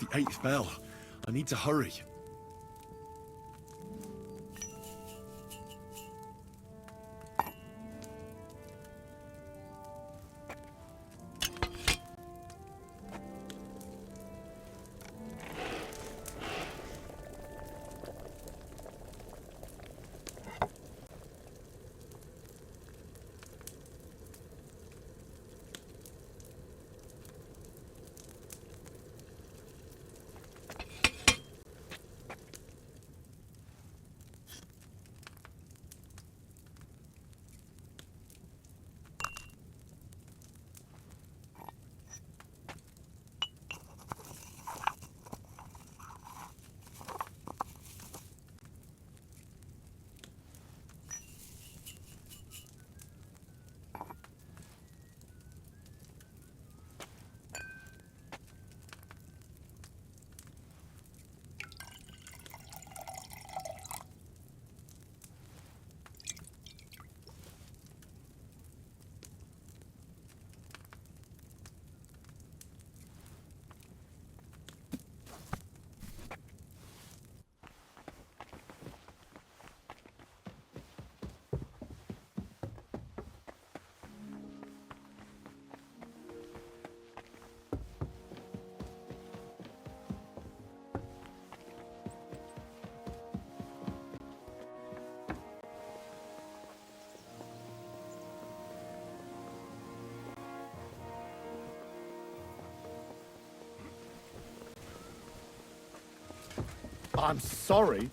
the 8th bell. I need to hurry. I'm sorry.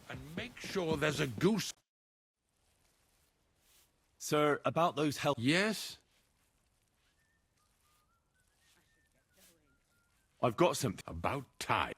And make sure there's a goose. Sir, about those help... Yes? I've got something. About time.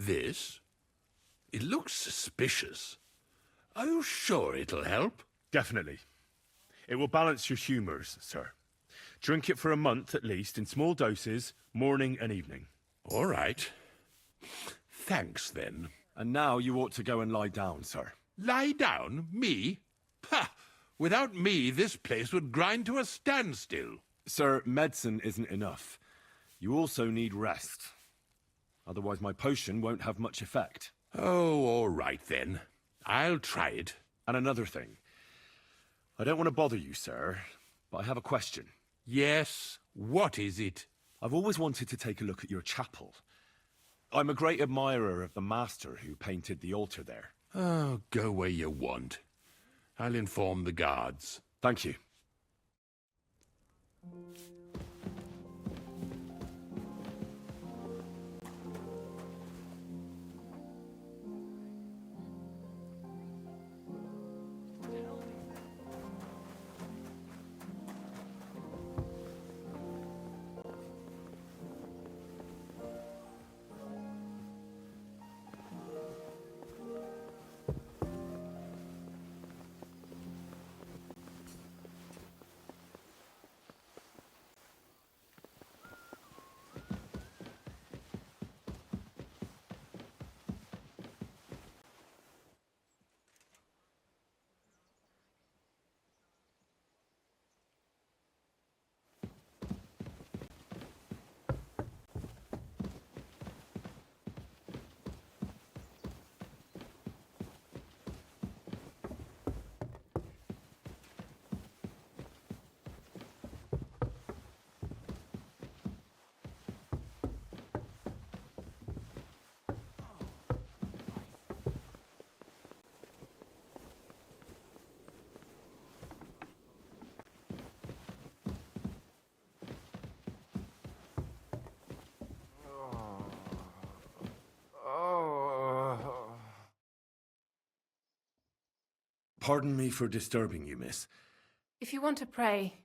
This? It looks suspicious. Are you sure it'll help? Definitely. It will balance your humours, sir. Drink it for a month at least, in small doses, morning and evening. All right. Thanks, then. And now you ought to go and lie down, sir. Lie down? Me? Ha! Without me, this place would grind to a standstill. Sir, medicine isn't enough. You also need rest. Otherwise my potion won't have much effect. Oh, all right, then. I'll try it. And another thing. I don't want to bother you, sir, but I have a question. Yes? What is it? I've always wanted to take a look at your chapel. I'm a great admirer of the master who painted the altar there. Oh, go where you want. I'll inform the guards. Thank you. Pardon me for disturbing you, miss. If you want to pray,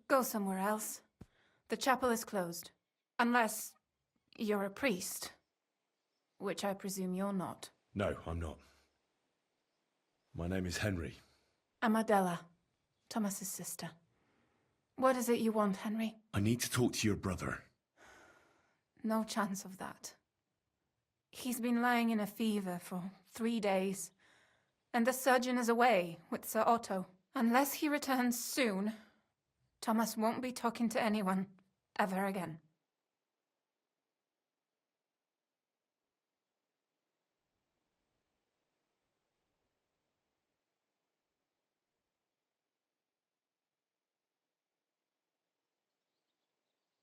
go somewhere else. The chapel is closed. Unless you're a priest. Which I presume you're not. No, I'm not. My name is Henry. I'm Adela, Thomas's sister. What is it you want, Henry? I need to talk to your brother. No chance of that. He's been lying in a fever for 3 days. And the surgeon is away with Sir Otto. Unless he returns soon, Thomas won't be talking to anyone ever again.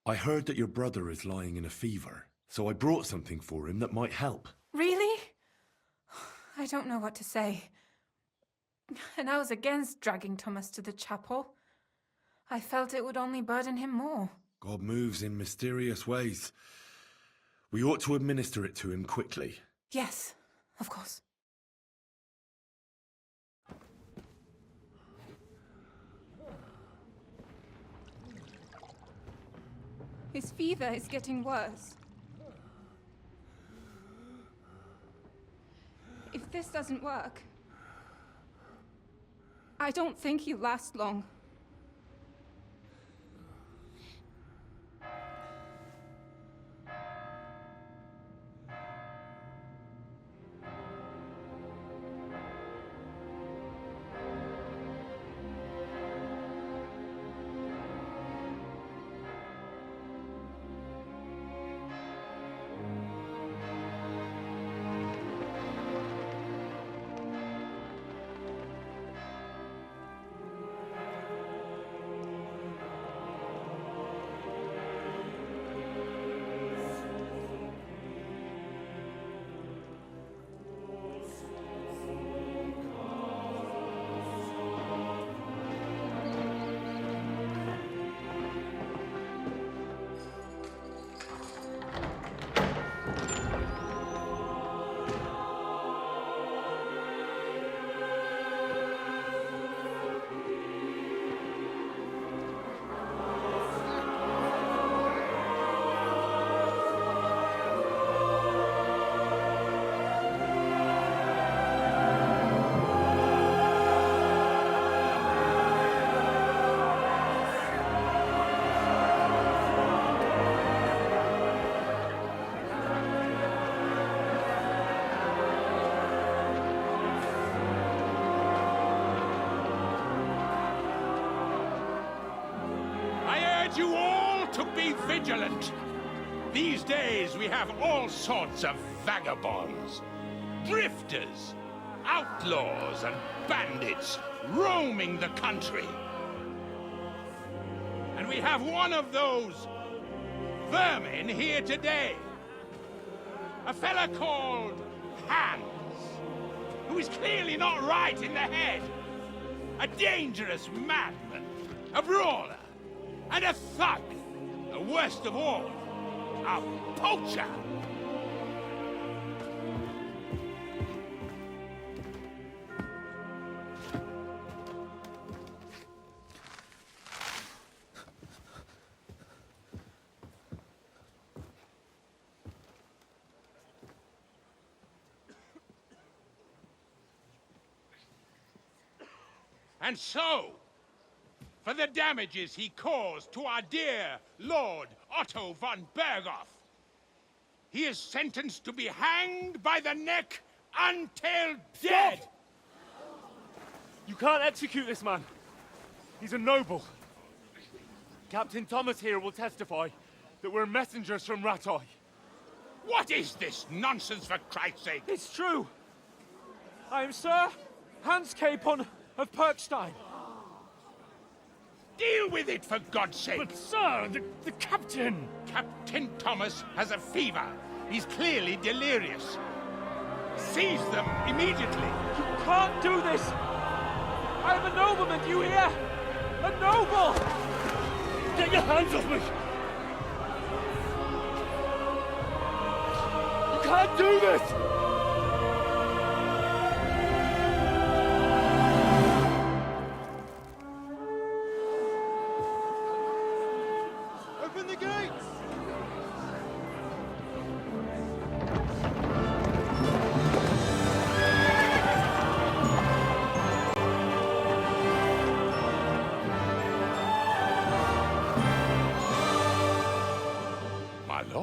I heard that your brother is lying in a fever, so I brought something for him that might help. Really? I don't know what to say. And I was against dragging Thomas to the chapel. I felt it would only burden him more. God moves in mysterious ways. We ought to administer it to him quickly. Yes, of course. His fever is getting worse. If this doesn't work, I don't think he'll last long. You all to be vigilant. These days we have all sorts of vagabonds, drifters, outlaws and bandits roaming the country. And we have one of those vermin here today. A fella called Hans, who is clearly not right in the head. A dangerous madman, a brawler, and a thug, the worst of all, a poacher. And so, for the damages he caused to our dear Lord Otto von Berghoff, he is sentenced to be hanged by the neck until dead. Stop! You can't execute this man. He's a noble. Captain Thomas here will testify that we're messengers from Rattay. What is this nonsense, for Christ's sake? It's true. I am Sir Hans Capon of Perkstein. Deal with it, for God's sake! But sir, the captain! Captain Thomas has a fever. He's clearly delirious. Seize them immediately. You can't do this! I am a nobleman, do you hear? A noble! Get your hands off me! You can't do this!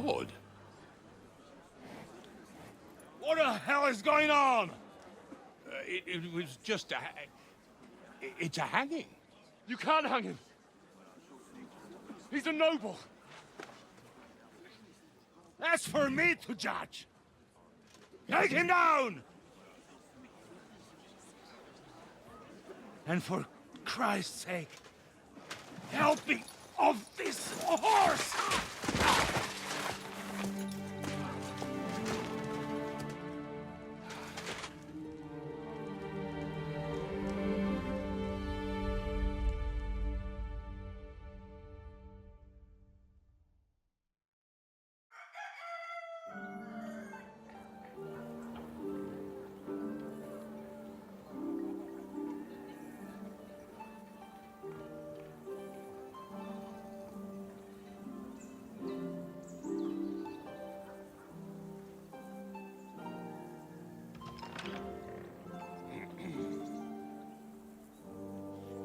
lord. What the hell is going on? It was just a... It's a hanging. You can't hang him. He's a noble. That's for me to judge. Take him down! And for Christ's sake, help me off this horse!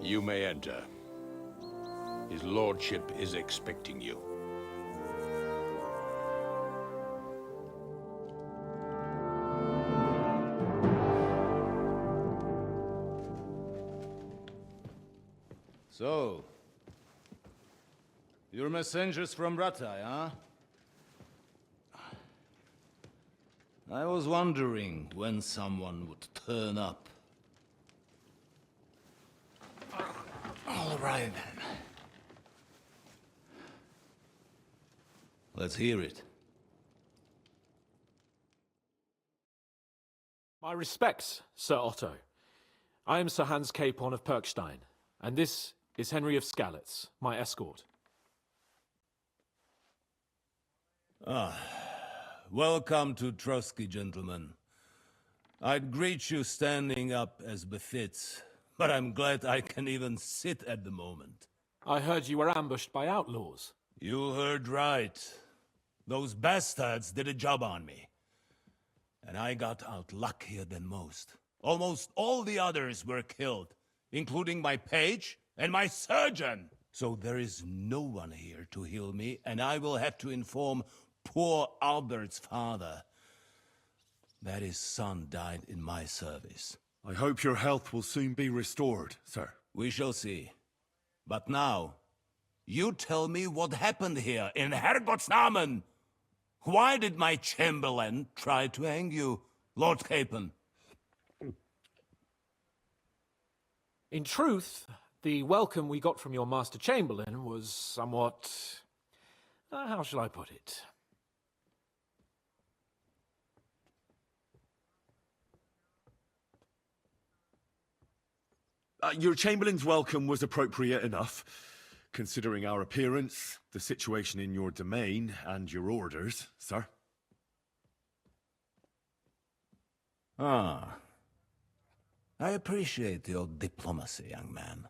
You may enter. His lordship is expecting you. So, you're messengers from Rattay, huh? I was wondering when someone would turn up. All right, then. Let's hear it. My respects, Sir Otto. I am Sir Hans Capon of Perkstein, and this is Henry of Skalitz, my escort. Welcome to Trotsky, gentlemen. I'd greet you standing up as befits, but I'm glad I can even sit at the moment. I heard you were ambushed by outlaws. You heard right. Those bastards did a job on me. And I got out luckier than most. Almost all the others were killed, including my page and my surgeon. So there is no one here to heal me, and I will have to inform poor Albert's father that his son died in my service. I hope your health will soon be restored, sir. We shall see. But now, you tell me what happened here in Herrgott's Namen. Why did my chamberlain try to hang you, Lord Capon? In truth, the welcome we got from your Master Chamberlain was somewhat... how shall I put it? Your Chamberlain's welcome was appropriate enough, considering our appearance, the situation in your domain, and your orders, sir. Ah. I appreciate your diplomacy, young man.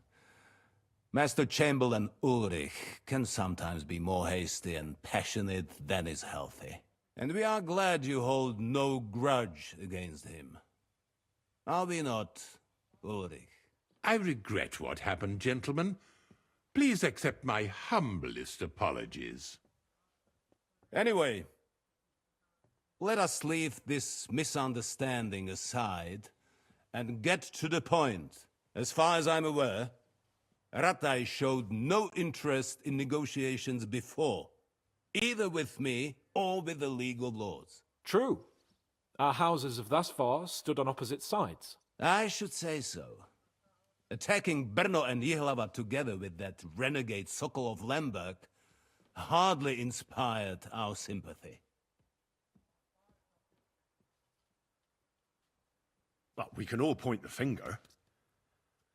Master Chamberlain Ulrich can sometimes be more hasty and passionate than is healthy. And we are glad you hold no grudge against him. Are we not, Ulrich? I regret what happened, gentlemen. Please accept my humblest apologies. Anyway, let us leave this misunderstanding aside and get to the point. As far as I'm aware, Rattay showed no interest in negotiations before, either with me or with the League of Lords. True. Our houses have thus far stood on opposite sides. I should say so. Attacking Brno and Jihlava together with that renegade Sokol of Lemberg hardly inspired our sympathy. But we can all point the finger.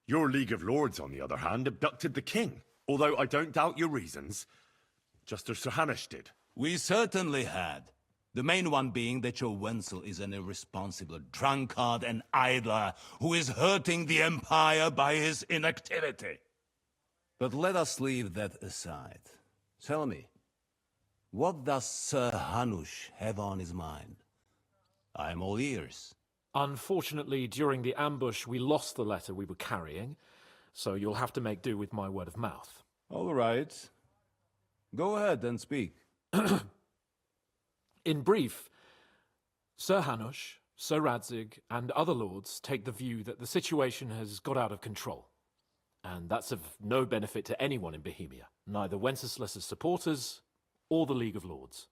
Your League of Lords, on the other hand, abducted the king. Although I don't doubt your reasons, just as Sir Hanush did. We certainly had. The main one being that your Wenzel is an irresponsible drunkard and idler who is hurting the Empire by his inactivity. But let us leave that aside. Tell me, what does Sir Hanush have on his mind? I am all ears. Unfortunately, during the ambush, we lost the letter we were carrying, so you'll have to make do with my word of mouth. All right. Go ahead and speak. In brief, Sir Hanush, Sir Radzig, and other lords take the view that the situation has got out of control. And that's of no benefit to anyone in Bohemia, neither Wenceslas's supporters or the League of Lords.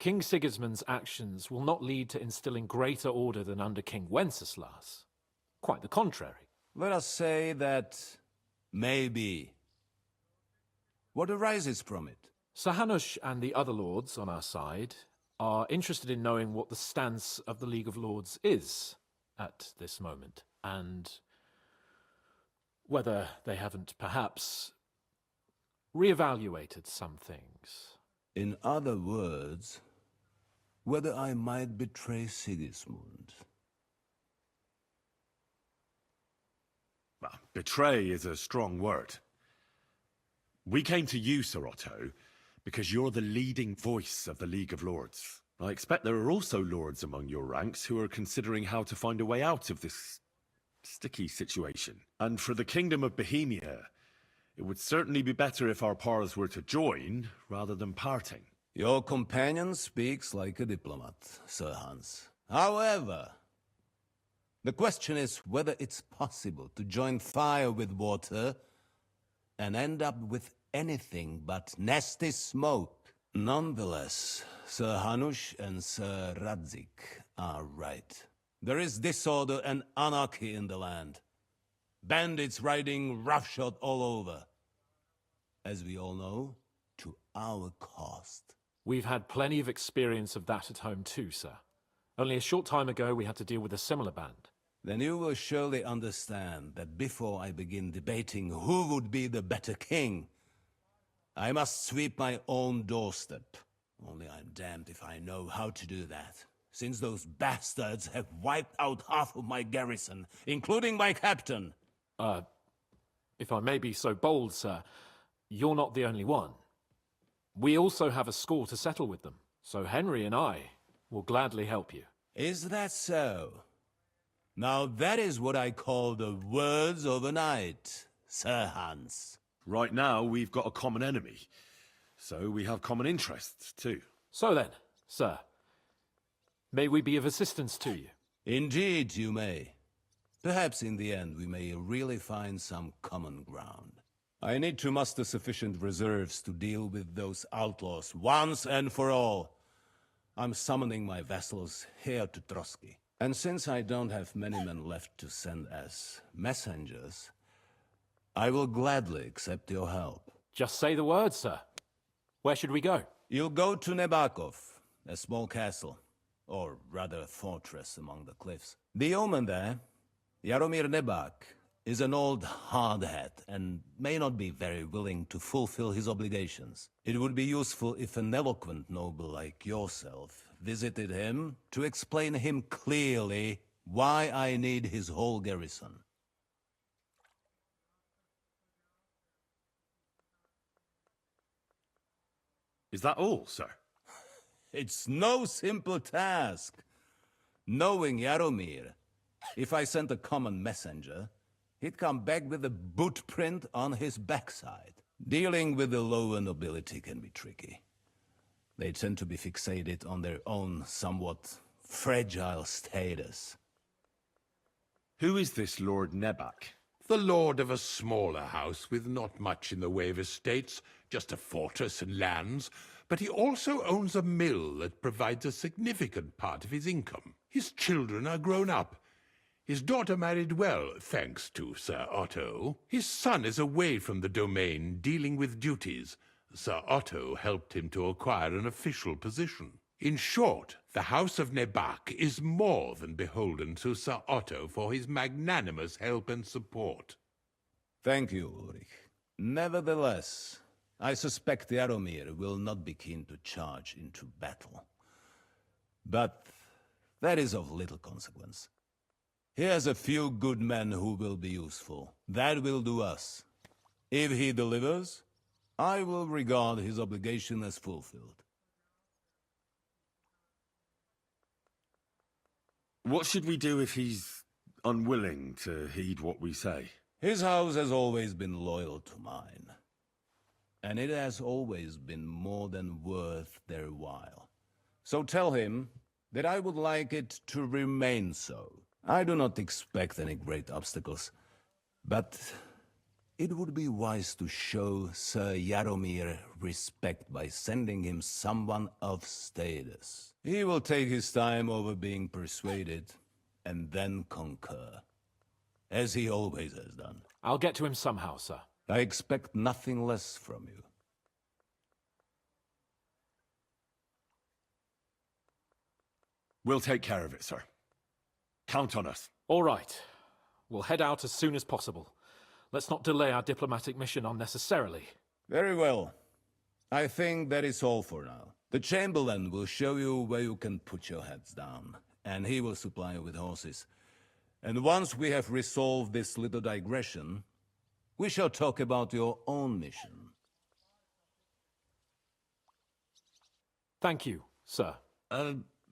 King Sigismund's actions will not lead to instilling greater order than under King Wenceslas. Quite the contrary. Let us say that maybe. What arises from it? Sir Hanush and the other lords on our side are interested in knowing what the stance of the League of Lords is at this moment, and whether they haven't perhaps reevaluated some things. In other words, whether I might betray Sigismund. Well, betray is a strong word. We came to you, Sir Otto, because you're the leading voice of the League of Lords. I expect there are also lords among your ranks who are considering how to find a way out of this sticky situation. And for the Kingdom of Bohemia, it would certainly be better if our paths were to join rather than parting. Your companion speaks like a diplomat, Sir Hans. However, the question is whether it's possible to join fire with water and end up with anything but nasty smoke. Nonetheless, Sir Hanush and Sir Radzig are right. There is disorder and anarchy in the land. Bandits riding roughshod all over. As we all know, to our cost. We've had plenty of experience of that at home too, sir. Only a short time ago we had to deal with a similar band. Then you will surely understand that before I begin debating who would be the better king, I must sweep my own doorstep. Only I'm damned if I know how to do that, since those bastards have wiped out half of my garrison, including my captain. If I may be so bold, sir, you're not the only one. We also have a score to settle with them, so Henry and I will gladly help you. Is that so? Now that is what I call the words of a knight, Sir Hans. Right now, we've got a common enemy, so we have common interests too. So then, sir, may we be of assistance to you? Indeed, you may. Perhaps in the end we may really find some common ground. I need to muster sufficient reserves to deal with those outlaws once and for all. I'm summoning my vassals here to Trotsky. And since I don't have many men left to send as messengers, I will gladly accept your help. Just say the word, sir. Where should we go? You'll go to Nebakov, a small castle, or rather a fortress among the cliffs. The yeoman there, Jaromir Nebak, is an old hardhat and may not be very willing to fulfill his obligations. It would be useful if an eloquent noble like yourself visited him to explain him clearly why I need his whole garrison. Is that all, sir? It's no simple task. Knowing Jaromir, if I sent a common messenger, he'd come back with a boot print on his backside. Dealing with the lower nobility can be tricky. They tend to be fixated on their own somewhat fragile status. Who is this Lord Nebak? The lord of a smaller house with not much in the way of estates, just a fortress and lands, but he also owns a mill that provides a significant part of his income. His children are grown up. His daughter married well, thanks to Sir Otto. His son is away from the domain, dealing with duties. Sir Otto helped him to acquire an official position. In short, the House of Nebak is more than beholden to Sir Otto for his magnanimous help and support. Thank you, Ulrich. Nevertheless, I suspect Jaromir will not be keen to charge into battle. But that is of little consequence. He has a few good men who will be useful. That will do us. If he delivers, I will regard his obligation as fulfilled. What should we do if he's unwilling to heed what we say? His house has always been loyal to mine. And it has always been more than worth their while. So tell him that I would like it to remain so. I do not expect any great obstacles, but it would be wise to show Sir Jaromir respect by sending him someone of status. He will take his time over being persuaded, and then concur, as he always has done. I'll get to him somehow, sir. I expect nothing less from you. We'll take care of it, sir. Count on us. All right. We'll head out as soon as possible. Let's not delay our diplomatic mission unnecessarily. Very well. I think that is all for now. The Chamberlain will show you where you can put your heads down, and he will supply you with horses. And once we have resolved this little digression, we shall talk about your own mission. Thank you, sir.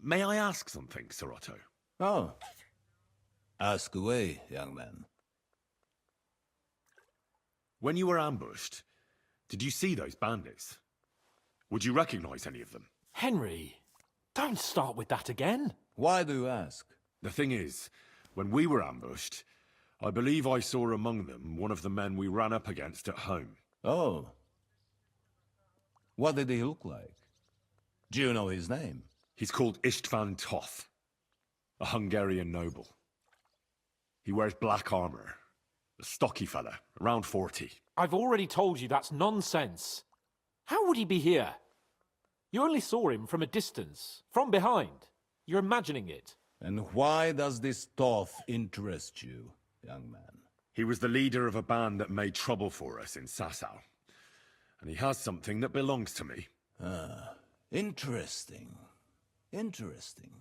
May I ask something, Sir Otto? Oh. Ask away, young man. When you were ambushed, did you see those bandits? Would you recognize any of them? Henry, don't start with that again. Why do you ask? The thing is, when we were ambushed, I believe I saw among them one of the men we ran up against at home. Oh. What did he look like? Do you know his name? He's called Istvan Toth, a Hungarian noble. He wears black armor. A stocky fella, around 40. I've already told you that's nonsense. How would he be here? You only saw him from a distance, from behind. You're imagining it. And why does this Toth interest you, young man? He was the leader of a band that made trouble for us in Sasau. And he has something that belongs to me. Ah, interesting. Interesting.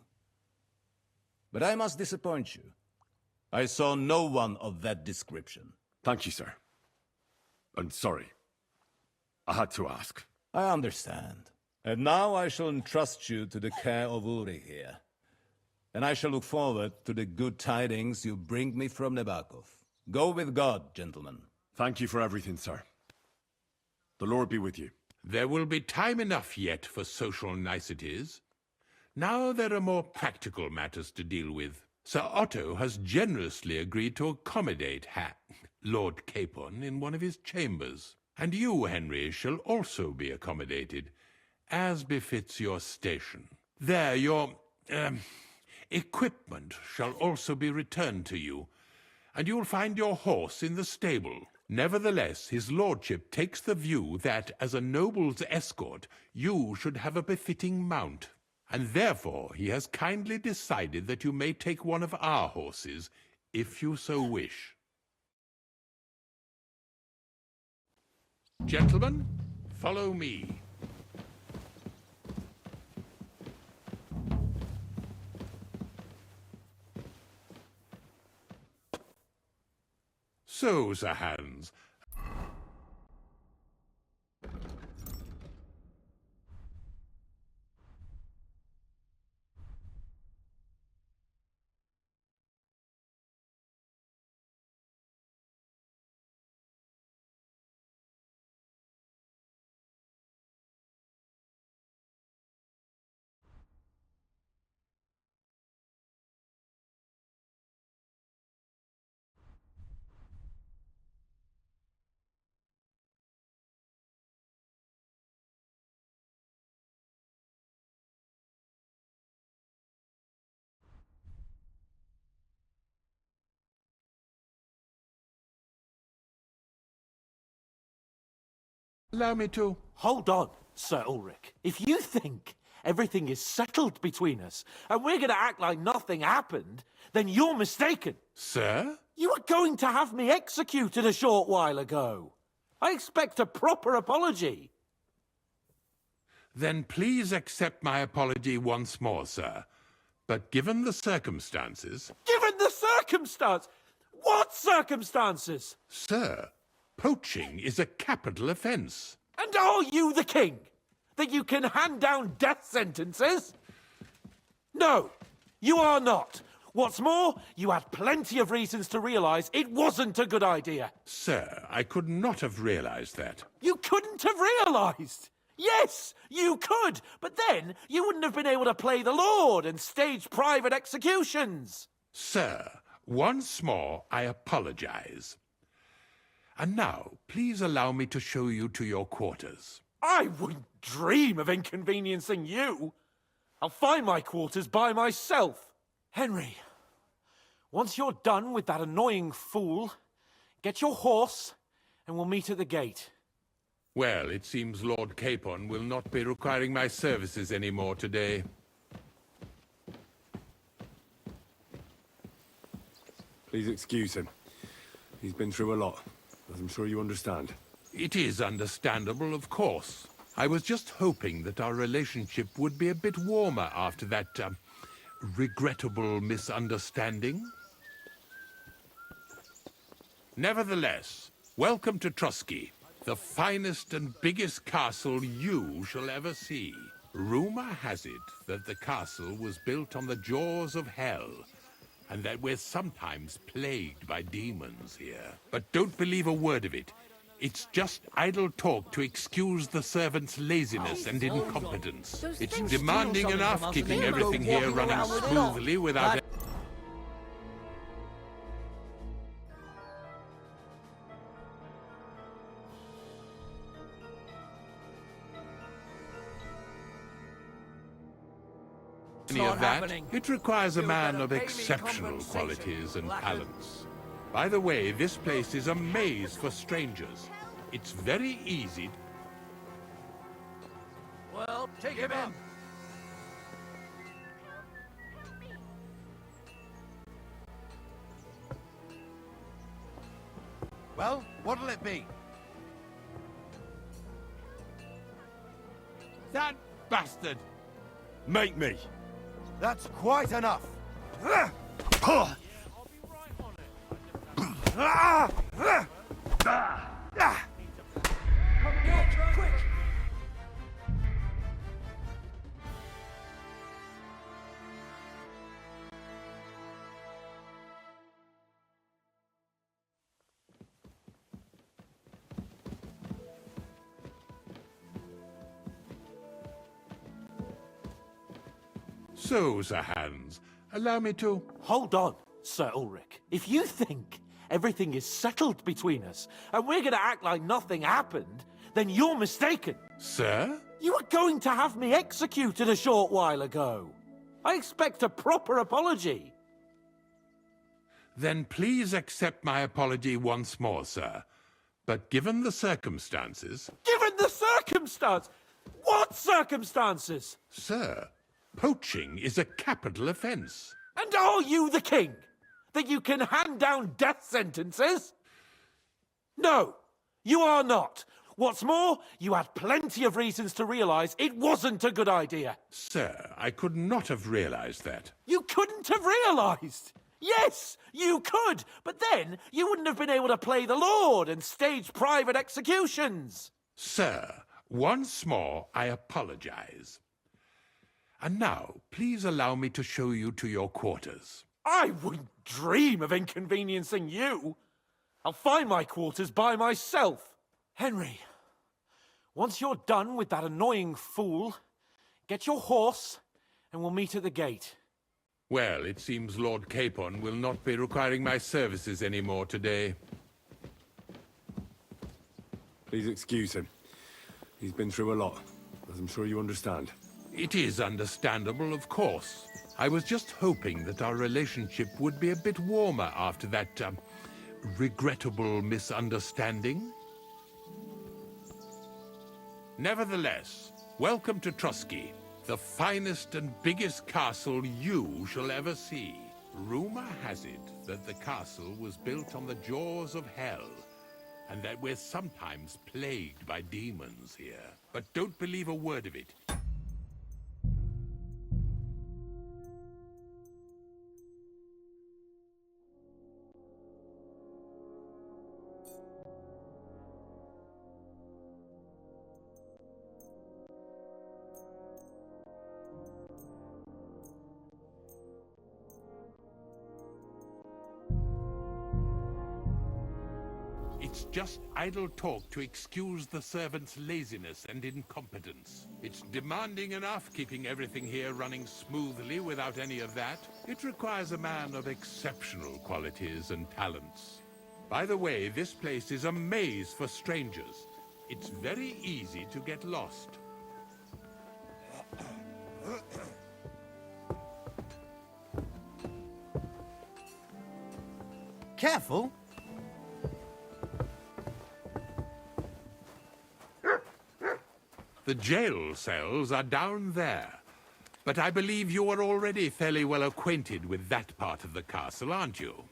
But I must disappoint you. I saw no one of that description. Thank you, sir. And sorry. I had to ask. I understand. And now I shall entrust you to the care of Uri here. And I shall look forward to the good tidings you bring me from Nebakov. Go with God, gentlemen. Thank you for everything, sir. The Lord be with you. There will be time enough yet for social niceties. Now there are more practical matters to deal with. Sir Otto has generously agreed to accommodate Lord Capon in one of his chambers. And you, Henry, shall also be accommodated, as befits your station. There, your equipment shall also be returned to you, and you'll find your horse in the stable. Nevertheless, his lordship takes the view that, as a noble's escort, you should have a befitting mount. And therefore he has kindly decided that you may take one of our horses, if you so wish. Gentlemen, follow me. So, Sir Hans, allow me to... Hold on, Sir Ulrich. If you think everything is settled between us and we're going to act like nothing happened, then you're mistaken. Sir? You were going to have me executed a short while ago. I expect a proper apology. Then please accept my apology once more, sir. But given the circumstances... Given the circumstance? What circumstances? Sir, poaching is a capital offence. And are you the king? That you can hand down death sentences? No, you are not. What's more, you had plenty of reasons to realise it wasn't a good idea. Sir, I could not have realised that. You couldn't have realised. Yes, you could, but then you wouldn't have been able to play the Lord and stage private executions. Sir, once more I apologize. And now, please allow me to show you to your quarters. I wouldn't dream of inconveniencing you. I'll find my quarters by myself. Henry, once you're done with that annoying fool, get your horse and we'll meet at the gate. Well, it seems Lord Capon will not be requiring my services anymore today. Please excuse him. He's been through a lot, as I'm sure you understand. It is understandable, of course. I was just hoping that our relationship would be a bit warmer after that, regrettable misunderstanding. Nevertheless, welcome to Trusky, the finest and biggest castle you shall ever see. Rumor has it that the castle was built on the jaws of hell, and that we're sometimes plagued by demons here. But don't believe a word of it. It's just idle talk to excuse the servants' laziness and incompetence. It's demanding enough keeping everything here running smoothly without... any of that. It requires a man of exceptional qualities and talents. By the way, this place is a maze for strangers. It's very easy. Well, take him in. Well, what'll it be? That bastard! Make me! That's quite enough. So, Sir Hans, allow me to... Hold on, Sir Ulrich. If you think everything is settled between us and we're going to act like nothing happened, then you're mistaken. Sir? You were going to have me executed a short while ago. I expect a proper apology. Then please accept my apology once more, sir. But given the circumstances... Given the circumstance? What circumstances? Sir, poaching is a capital offence. And are you the king? That you can hand down death sentences? No, you are not. What's more, you had plenty of reasons to realise it wasn't a good idea. Sir, I could not have realised that. You couldn't have realised. Yes, you could, but then you wouldn't have been able to play the Lord and stage private executions. Sir, once more I apologise. And now, please allow me to show you to your quarters. I wouldn't dream of inconveniencing you. I'll find my quarters by myself. Henry, once you're done with that annoying fool, get your horse and we'll meet at the gate. Well, it seems Lord Capon will not be requiring my services anymore today. Please excuse him. He's been through a lot, as I'm sure you understand. It is understandable, of course. I was just hoping that our relationship would be a bit warmer after that, regrettable misunderstanding. Nevertheless, welcome to Trusky, the finest and biggest castle you shall ever see. Rumor has it that the castle was built on the jaws of hell, and that we're sometimes plagued by demons here. But don't believe a word of it. It's just idle talk to excuse the servants' laziness and incompetence. It's demanding enough keeping everything here running smoothly without any of that. It requires a man of exceptional qualities and talents. By the way, this place is a maze for strangers. It's very easy to get lost. Careful! The jail cells are down there. But I believe you are already fairly well acquainted with that part of the castle, aren't you?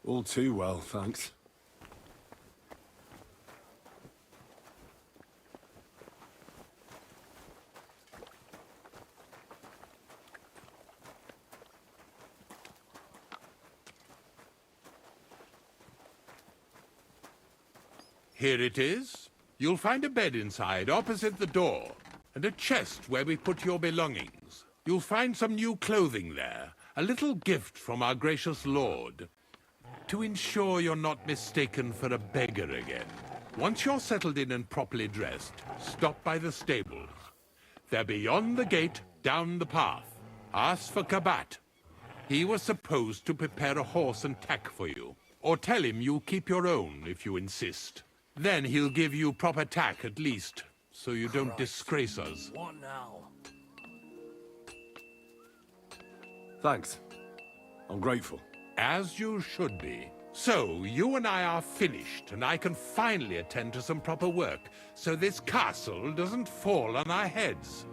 All too well, thanks. Here it is. You'll find a bed inside, opposite the door, and a chest where we put your belongings. You'll find some new clothing there, a little gift from our gracious lord, to ensure you're not mistaken for a beggar again. Once you're settled in and properly dressed, stop by the stables. They're beyond the gate, down the path. Ask for Kabat. He was supposed to prepare a horse and tack for you, or tell him you'll keep your own if you insist. Then he'll give you proper tack at least, so you don't disgrace us. What now? Thanks. I'm grateful. As you should be. So, you and I are finished, and I can finally attend to some proper work, so this castle doesn't fall on our heads.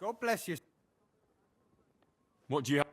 God bless you. What do you have?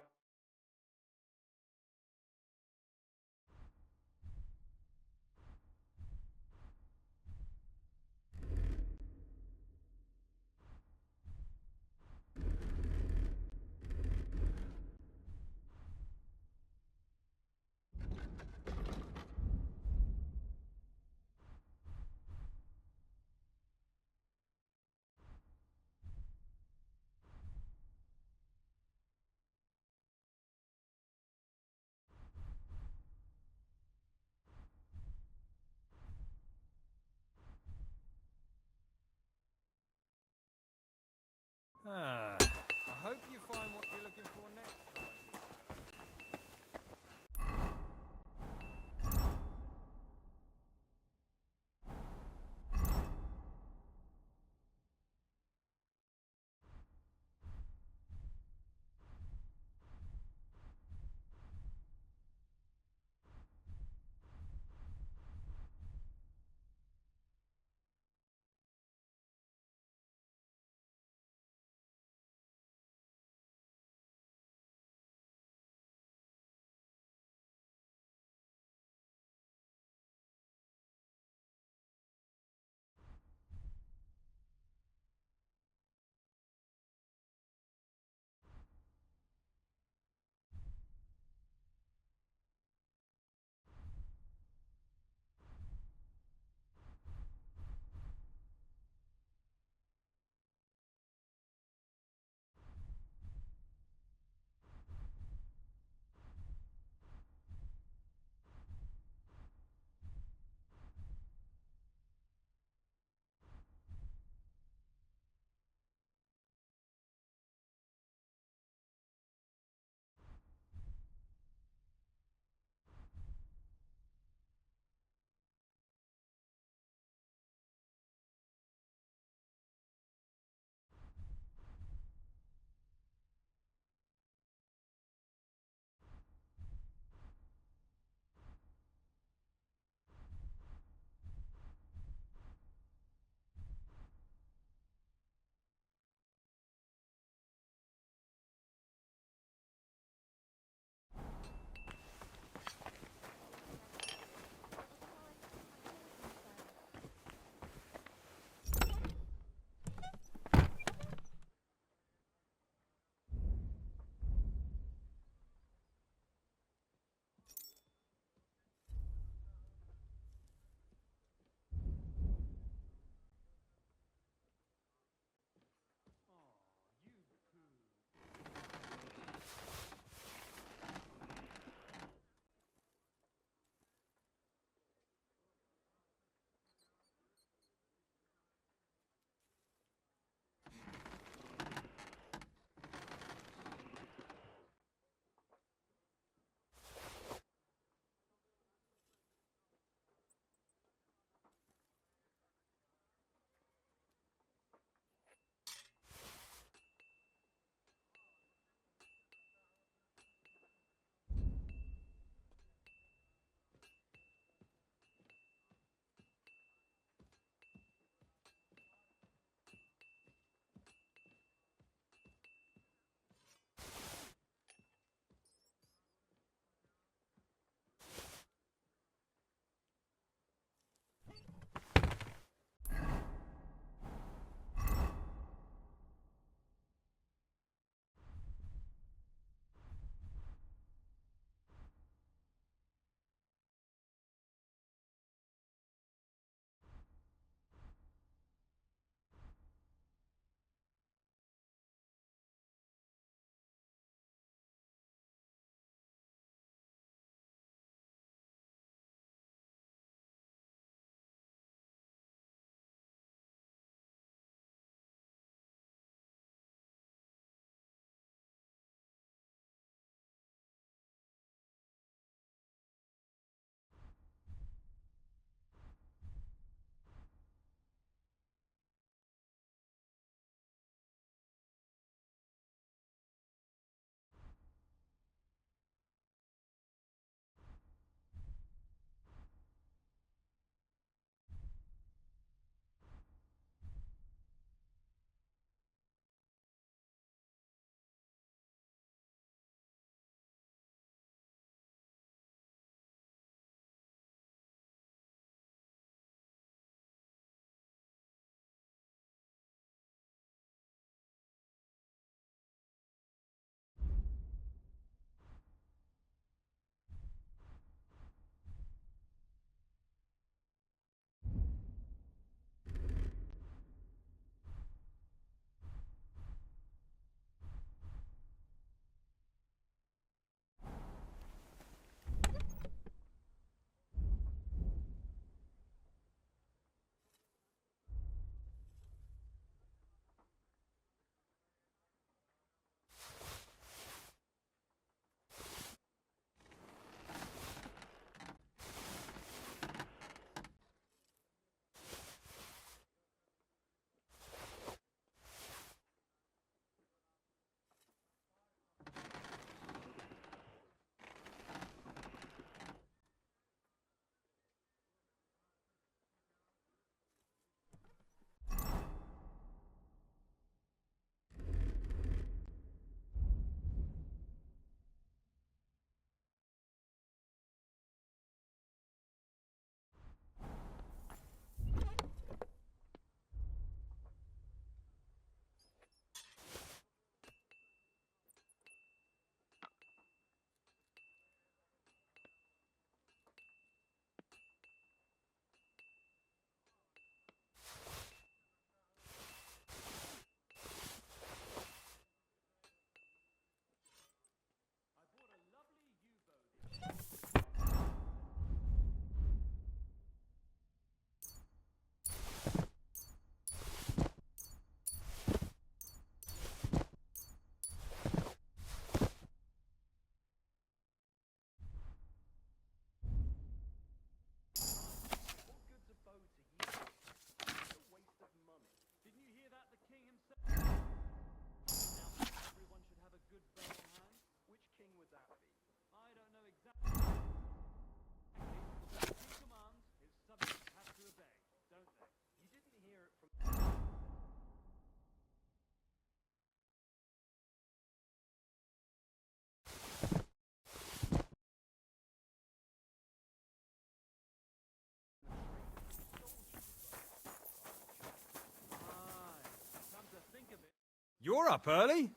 You're up early.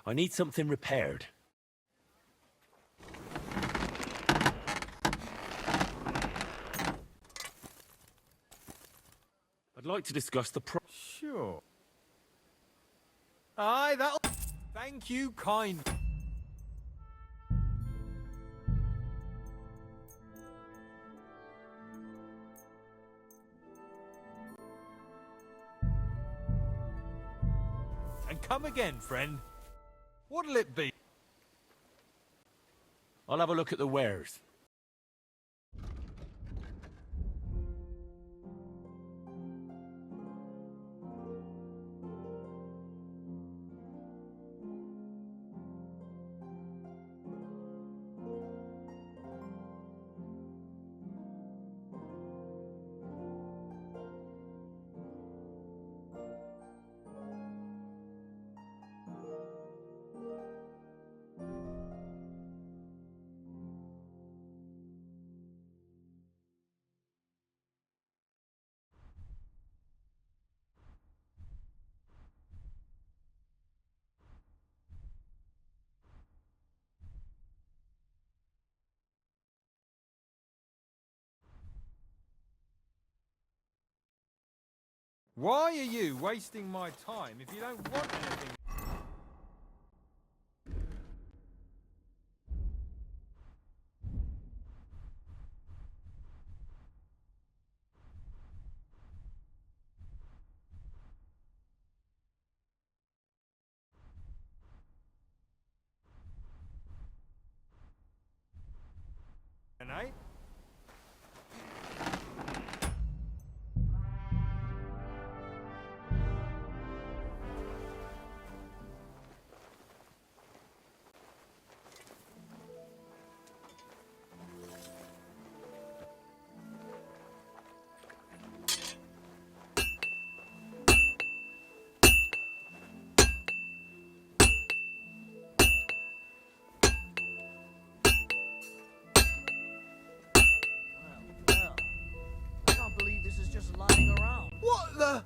I need something repaired. I'd like to discuss the Sure. Aye, that'll... Thank you kind. And come again, friend. What'll it be? I'll have a look at the wares. Why are you wasting my time if you don't want anything? Eh? Well, I can't believe this is just lying around. What the?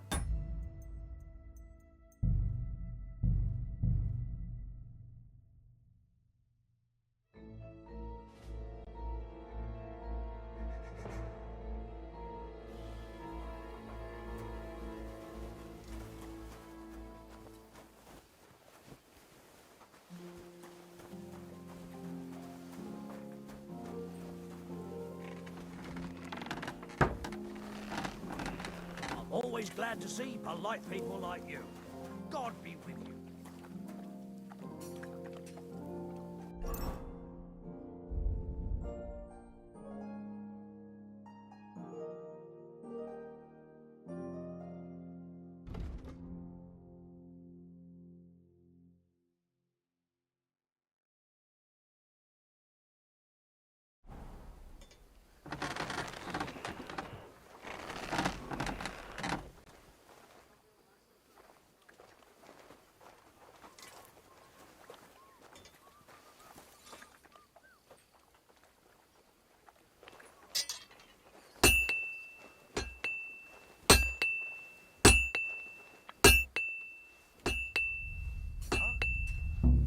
I'm always glad to see polite people like you. God be with you.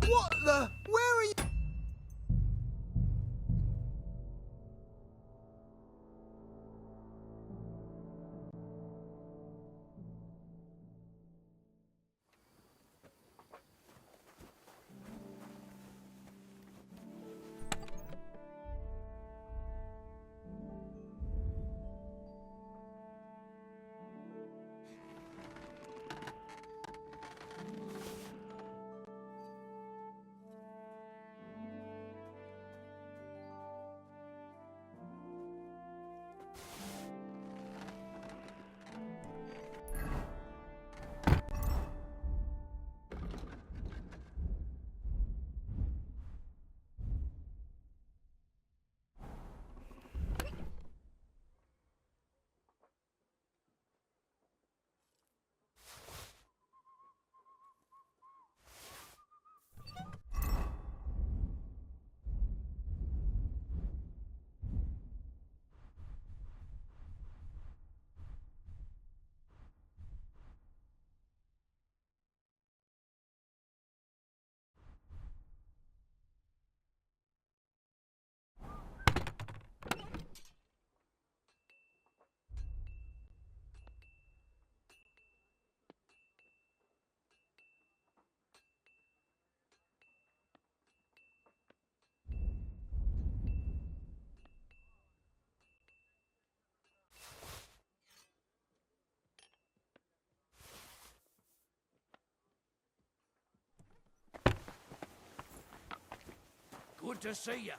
What the? Where are you? Good to see you.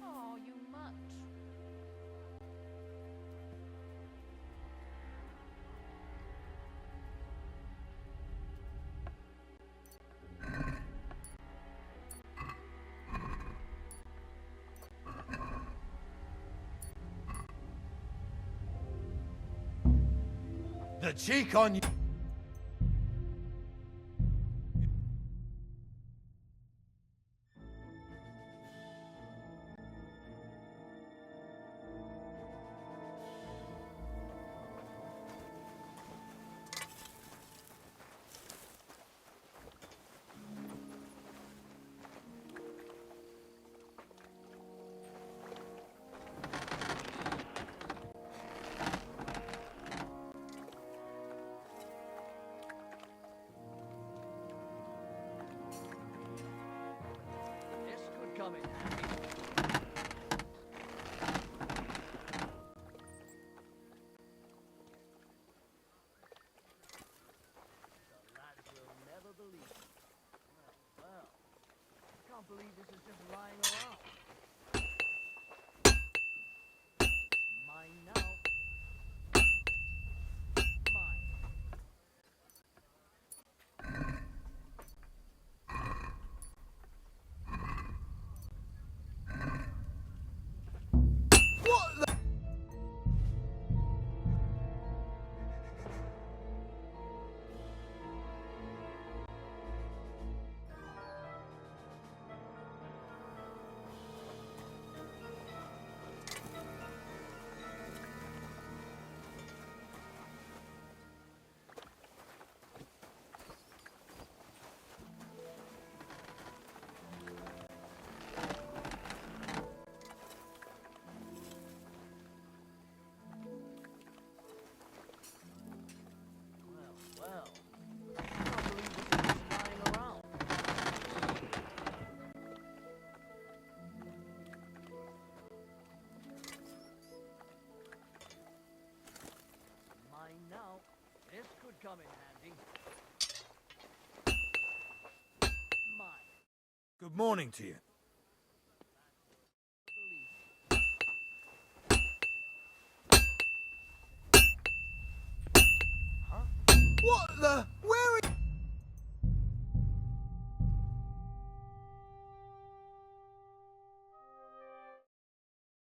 Oh, you much. The cheek on you. This could come in handy. The lads will never believe it. Well, I can't believe this is just lying around. Mine now. Mine. Well, I can't believe this is just lying around. Mine now. This could come in handy. Mine. Good morning to you. Huh? What the? Where